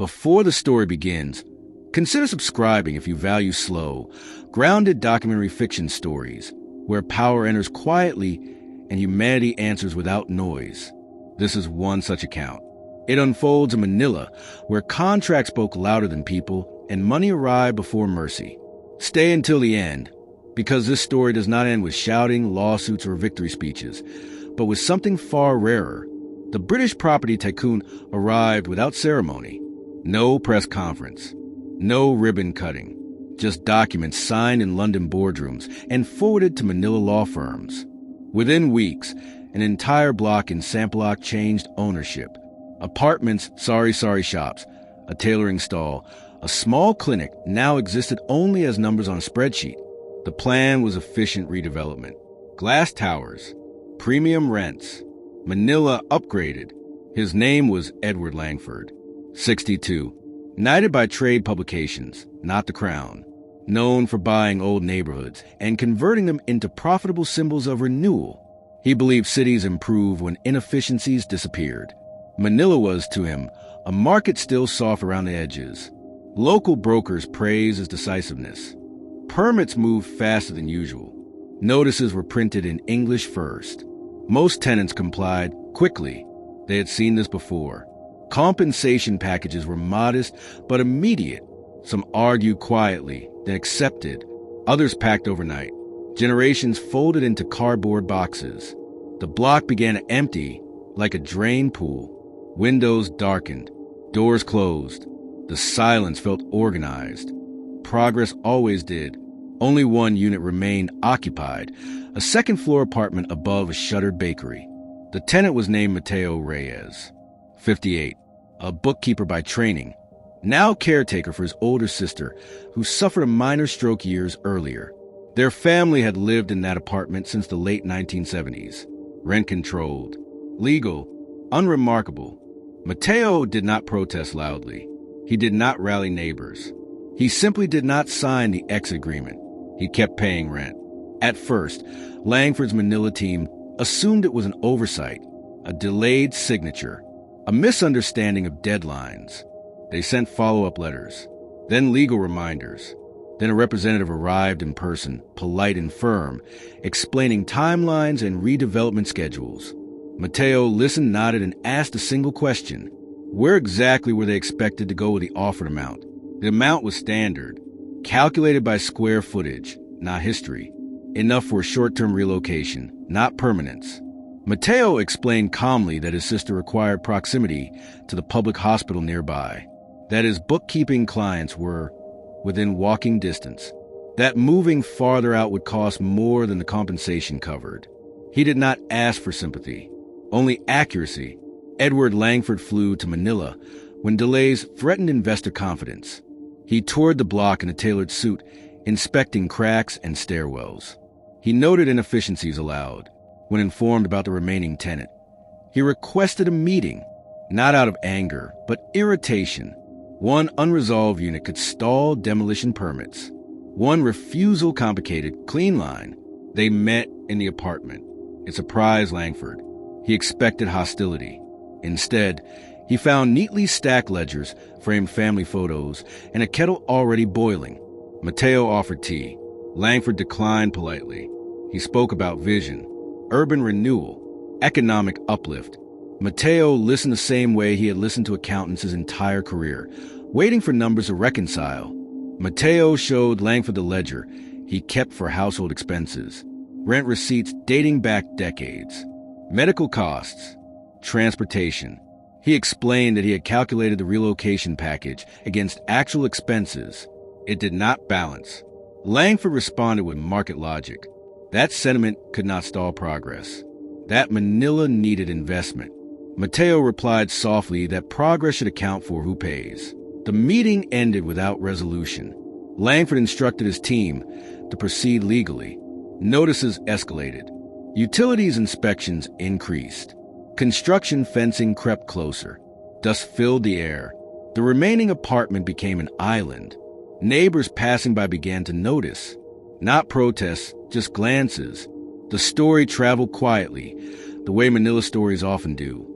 Before the story begins, consider subscribing if you value slow, grounded documentary fiction stories where power enters quietly and humanity answers without noise. This is one such account. It unfolds in Manila, where contracts spoke louder than people and money arrived before mercy. Stay until the end, because this story does not end with shouting, lawsuits, or victory speeches, but with something far rarer. The British property tycoon arrived without ceremony. No press conference. No ribbon cutting. Just documents signed in London boardrooms and forwarded to Manila law firms. Within weeks, an entire block in Sampaloc changed ownership. Apartments, sorry shops, a tailoring stall, a small clinic now existed only as numbers on a spreadsheet. The plan was efficient redevelopment. Glass towers, premium rents. Manila upgraded. His name was Edward Langford, 62. Knighted by trade publications, not the crown. Known for buying old neighborhoods and converting them into profitable symbols of renewal. He believed cities improved when inefficiencies disappeared. Manila was, to him, a market still soft around the edges. Local brokers praised his decisiveness. Permits moved faster than usual. Notices were printed in English first. Most tenants complied quickly. They had seen this before. Compensation packages were modest but immediate. Some argued quietly, then accepted. Others packed overnight. Generations folded into cardboard boxes. The block began to empty like a drain pool. Windows darkened. Doors closed. The silence felt organized. Progress always did. Only one unit remained occupied, a second-floor apartment above a shuttered bakery. The tenant was named Mateo Reyes, 58, a bookkeeper by training, now caretaker for his older sister, who suffered a minor stroke years earlier. Their family had lived in that apartment since the late 1970s. Rent-controlled, legal, unremarkable. Mateo did not protest loudly. He did not rally neighbors. He simply did not sign the exit agreement. He kept paying rent. At first, Langford's Manila team assumed it was an oversight, a delayed signature, a misunderstanding of deadlines. They sent follow-up letters, then legal reminders. Then a representative arrived in person, polite and firm, explaining timelines and redevelopment schedules. Mateo listened, nodded, and asked a single question. Where exactly were they expected to go with the offered amount? The amount was standard, calculated by square footage, not history. Enough for a short-term relocation, not permanence. Mateo explained calmly that his sister required proximity to the public hospital nearby, that his bookkeeping clients were within walking distance, that moving farther out would cost more than the compensation covered. He did not ask for sympathy, only accuracy. Edward Langford flew to Manila when delays threatened investor confidence. He toured the block in a tailored suit, inspecting cracks and stairwells. He noted inefficiencies aloud. When informed about the remaining tenant, he requested a meeting, not out of anger, but irritation. One unresolved unit could stall demolition permits. One refusal complicated clean line. They met in the apartment. It surprised Langford. He expected hostility. Instead, he found neatly stacked ledgers, framed family photos, and a kettle already boiling. Mateo offered tea. Langford declined politely. He spoke about vision, urban renewal, economic uplift. Mateo listened the same way he had listened to accountants his entire career, waiting for numbers to reconcile. Mateo showed Langford the ledger he kept for household expenses, rent receipts dating back decades, medical costs, transportation. He explained that he had calculated the relocation package against actual expenses. It did not balance. Langford responded with market logic. That sentiment could not stall progress. That Manila needed investment. Mateo replied softly that progress should account for who pays. The meeting ended without resolution. Langford instructed his team to proceed legally. Notices escalated. Utilities inspections increased. Construction fencing crept closer. Dust filled the air. The remaining apartment became an island. Neighbors passing by began to notice. Not protests, just glances. The story traveled quietly, the way Manila stories often do.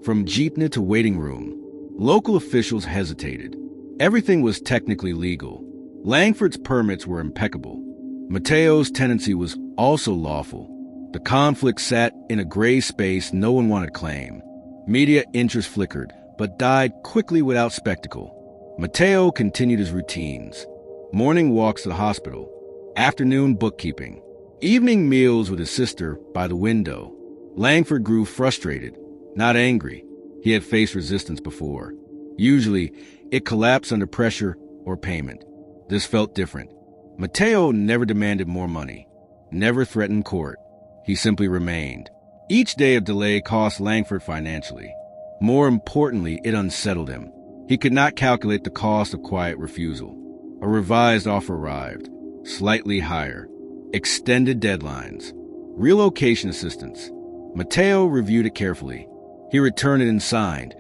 From jeepney to waiting room, Local officials hesitated. Everything was technically legal. Langford's permits were impeccable. Mateo's tenancy was also lawful. The conflict sat in a gray space no one wanted to claim. Media interest flickered, but died quickly without spectacle. Mateo continued his routines. Morning walks to the hospital. Afternoon bookkeeping. Evening meals with his sister by the window. Langford grew frustrated, not angry. He had faced resistance before. Usually, it collapsed under pressure or payment. This felt different. Mateo never demanded more money, never threatened court. He simply remained. Each day of delay cost Langford financially. More importantly, it unsettled him. He could not calculate the cost of quiet refusal. A revised offer arrived, slightly higher. Extended deadlines. Relocation assistance. Mateo reviewed it carefully. He returned it and signed,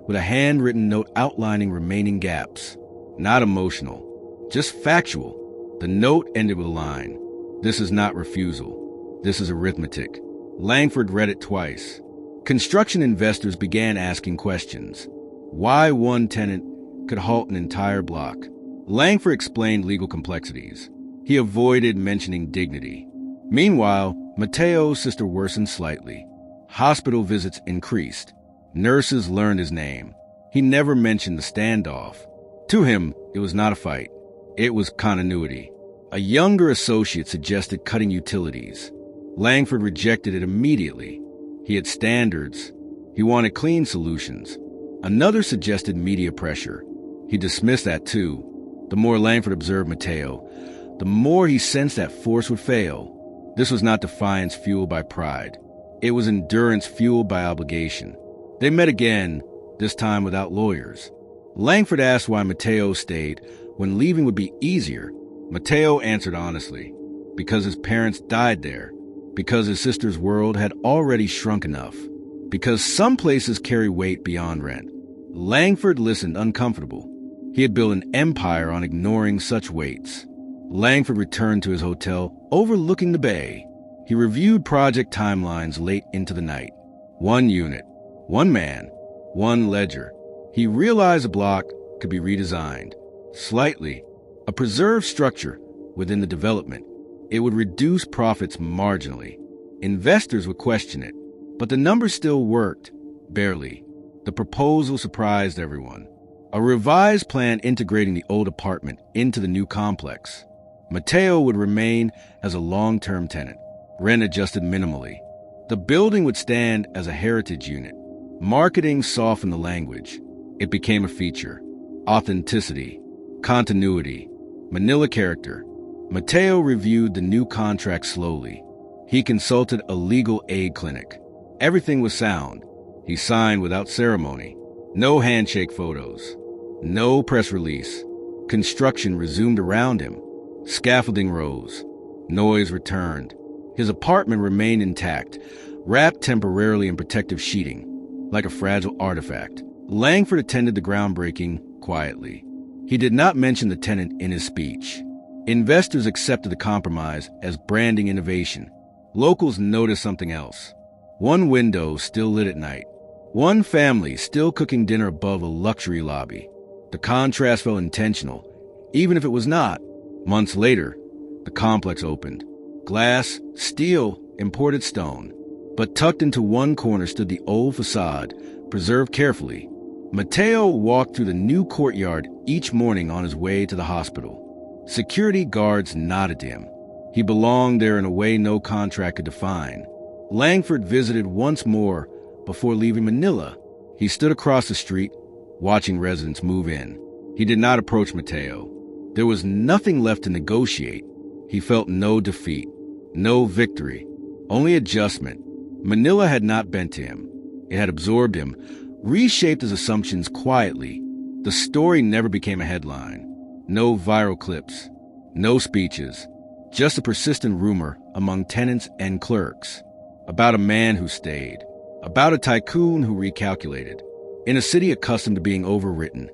with a handwritten note outlining remaining gaps. Not emotional, just factual. The note ended with a line. This is not refusal. This is arithmetic. Langford read it twice. Construction investors began asking questions. Why one tenant could halt an entire block? Langford explained legal complexities. He avoided mentioning dignity. Meanwhile, Mateo's sister worsened slightly. Hospital visits increased. Nurses learned his name. He never mentioned the standoff. To him, it was not a fight. It was continuity. A younger associate suggested cutting utilities. Langford rejected it immediately. He had standards. He wanted clean solutions. Another suggested media pressure. He dismissed that too. The more Langford observed Mateo, the more he sensed that force would fail. This was not defiance fueled by pride. It was endurance fueled by obligation. They met again, this time without lawyers. Langford asked why Mateo stayed when leaving would be easier. Mateo answered honestly, because his parents died there, because his sister's world had already shrunk enough, because some places carry weight beyond rent. Langford listened uncomfortable. He had built an empire on ignoring such weights. Langford returned to his hotel overlooking the bay. He reviewed project timelines late into the night. 1 unit, 1 man, 1 ledger. He realized the block could be redesigned. Slightly, a preserved structure within the development. It would reduce profits marginally. Investors would question it, but the numbers still worked, barely. The proposal surprised everyone. A revised plan integrating the old apartment into the new complex. Mateo would remain as a long-term tenant, rent adjusted minimally. The building would stand as a heritage unit. Marketing softened the language. It became a feature. Authenticity, continuity, Manila character. Mateo reviewed the new contract slowly. He consulted a legal aid clinic. Everything was sound. He signed without ceremony. No handshake photos. No press release. Construction resumed around him. Scaffolding rose. Noise returned. His apartment remained intact, wrapped temporarily in protective sheeting, like a fragile artifact. Langford attended the groundbreaking quietly. He did not mention the tenant in his speech. Investors accepted the compromise as branding innovation. Locals noticed something else. 1 window still lit at night. 1 family still cooking dinner above a luxury lobby. The contrast felt intentional, even if it was not. Months later, the complex opened. Glass, steel, imported stone. But tucked into one corner stood the old facade, preserved carefully. Mateo walked through the new courtyard each morning on his way to the hospital. Security guards nodded to him. He belonged there in a way no contract could define. Langford visited once more before leaving Manila. He stood across the street, watching residents move in. He did not approach Mateo. There was nothing left to negotiate. He felt no defeat, no victory, only adjustment. Manila had not bent to him. It had absorbed him, reshaped his assumptions quietly. The story never became a headline. No viral clips, no speeches, just a persistent rumor among tenants and clerks. About a man who stayed, about a tycoon who recalculated. In a city accustomed to being overwritten,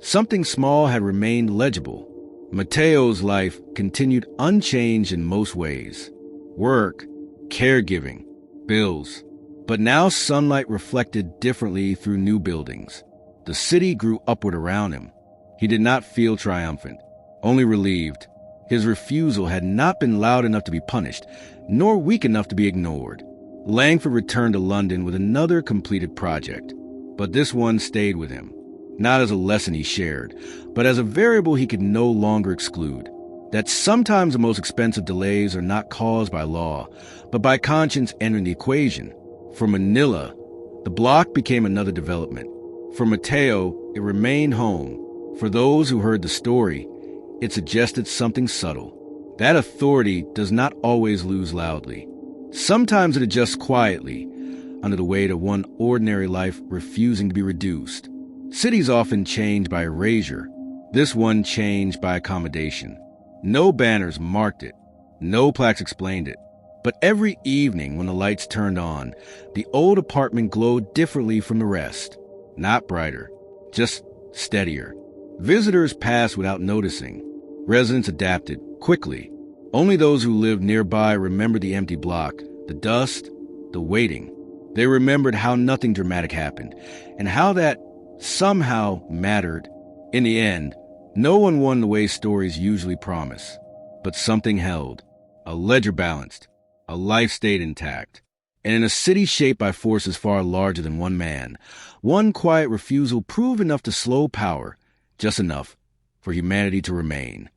something small had remained legible. Mateo's life continued unchanged in most ways. Work, caregiving, bills. But now sunlight reflected differently through new buildings. The city grew upward around him. He did not feel triumphant, only relieved. His refusal had not been loud enough to be punished, nor weak enough to be ignored. Langford returned to London with another completed project, but this one stayed with him, not as a lesson he shared, but as a variable he could no longer exclude. That sometimes the most expensive delays are not caused by law, but by conscience entering the equation. For Manila, the block became another development. For Mateo, it remained home. For those who heard the story, it suggested something subtle. That authority does not always lose loudly. Sometimes it adjusts quietly, under the weight of one ordinary life refusing to be reduced. Cities often change by erasure. This one changed by accommodation. No banners marked it. No plaques explained it. But every evening when the lights turned on, the old apartment glowed differently from the rest. Not brighter, just steadier. Visitors passed without noticing. Residents adapted quickly. Only those who lived nearby remembered the empty block, the dust, the waiting. They remembered how nothing dramatic happened, and how that somehow mattered. In the end, no one won the way stories usually promise. But something held. A ledger balanced. A life stayed intact. And in a city shaped by forces far larger than one man, one quiet refusal proved enough to slow power, just enough for humanity to remain.